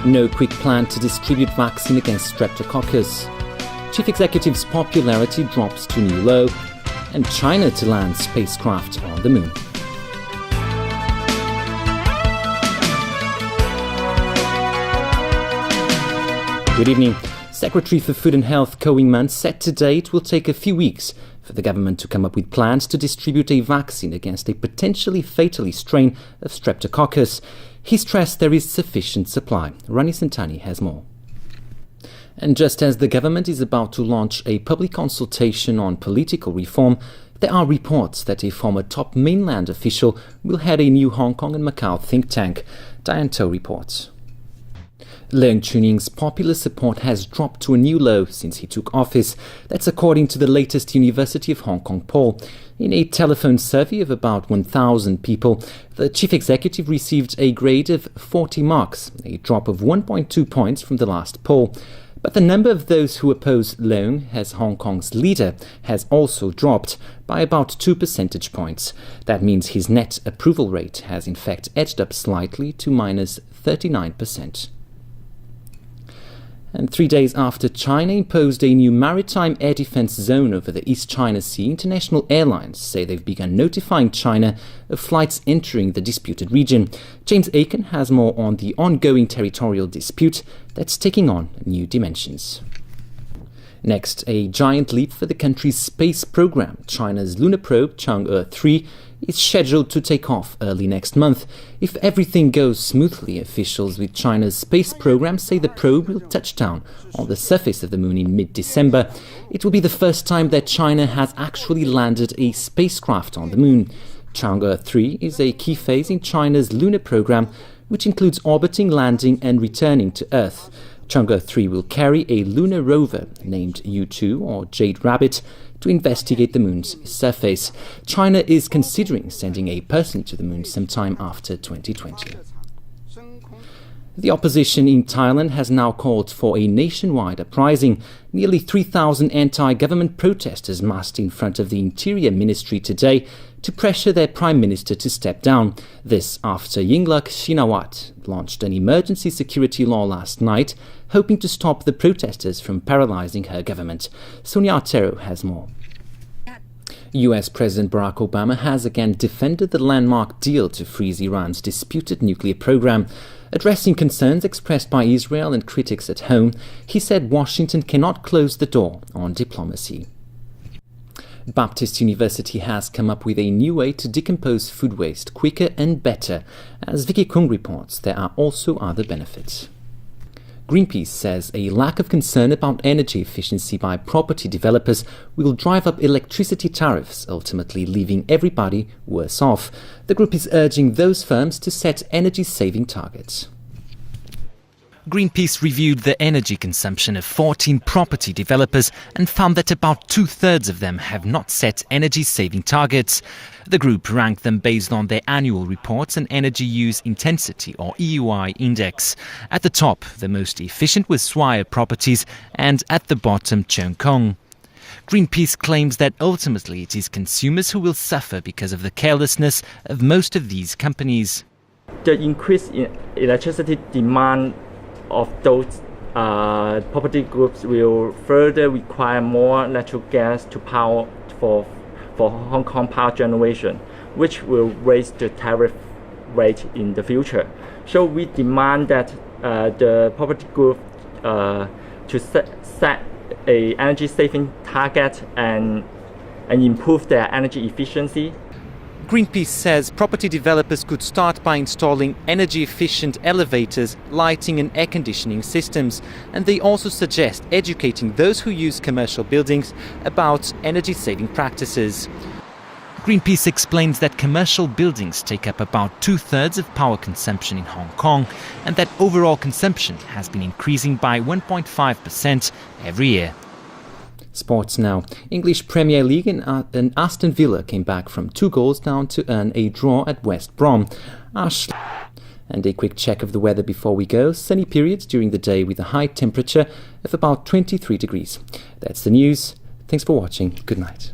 No quick plan to distribute vaccine against streptococcus. Chief executive's popularity drops to new low, and China to land spacecraft on the moon. Good evening. Secretary for Food and Health Ko Wing-man said today it will take a few weeks for the government to come up with plans to distribute a vaccine against a potentially fatal strain of streptococcus. He stressed there is sufficient supply. Rani Santani has more. And just as the government is about to launch a public consultation on political reform, there are reports that a former top mainland official will head a new Hong Kong and Macau think tank. Diane To reports. Leung Chun-ying's popular support has dropped to a new low since he took office. That's according to the latest University of Hong Kong poll. In a telephone survey of about 1,000 people, the chief executive received a grade of 40 marks, a drop of 1.2 points from the last poll. But the number of those who oppose Leung as Hong Kong's leader has also dropped by about 2 percentage points. That means his net approval rate has in fact edged up slightly to minus 39%. And 3 days after China imposed a new maritime air defense zone over the East China Sea, international airlines say they've begun notifying China of flights entering the disputed region. James Aiken has more on the ongoing territorial dispute that's taking on new dimensions. Next, a giant leap for the country's space program. China's lunar probe Chang'e 3 is scheduled to take off early next month. If everything goes smoothly, officials with China's space program say the probe will touch down on the surface of the moon in mid-December. It will be the first time that China has actually landed a spacecraft on the moon. Chang'e 3 is a key phase in China's lunar program, which includes orbiting, landing and returning to Earth. Chang'e 3 will carry a lunar rover named U2 or Jade Rabbit to investigate the moon's surface. China is considering sending a person to the moon sometime after 2020. The opposition in Thailand has now called for a nationwide uprising. Nearly 3,000 anti-government protesters massed in front of the Interior Ministry today to pressure their Prime Minister to step down. This after Yingluck Shinawat launched an emergency security law last night, hoping to stop the protesters from paralysing her government. Sonia Otero has more. US President Barack Obama has again defended the landmark deal to freeze Iran's disputed nuclear program. Addressing concerns expressed by Israel and critics at home, he said Washington cannot close the door on diplomacy. Baptist University has come up with a new way to decompose food waste quicker and better. As Vicky Kung reports, there are also other benefits. Greenpeace says a lack of concern about energy efficiency by property developers will drive up electricity tariffs, ultimately leaving everybody worse off. The group is urging those firms to set energy-saving targets. Greenpeace reviewed the energy consumption of 14 property developers and found that about 2/3 of them have not set energy-saving targets. The group ranked them based on their annual reports and energy use intensity or EUI index. At the top, the most efficient was Swire Properties and at the bottom, Cheung Kong. Greenpeace claims that ultimately it is consumers who will suffer because of the carelessness of most of these companies. The increase in electricity demand of those property groups will further require more natural gas to power for Hong Kong power generation, which will raise the tariff rate in the future. So we demand that the property group to set a energy saving target and improve their energy efficiency. Greenpeace says property developers could start by installing energy-efficient elevators, lighting and air conditioning systems. And they also suggest educating those who use commercial buildings about energy-saving practices. Greenpeace explains that commercial buildings take up about 2/3 of power consumption in Hong Kong and that overall consumption has been increasing by 1.5% every year. Sports now. English Premier League and Aston Villa came back from 2 goals down to earn a draw at West Brom. And a quick check of the weather before we go. Sunny periods during the day with a high temperature of about 23 degrees. That's the news. Thanks for watching. Good night.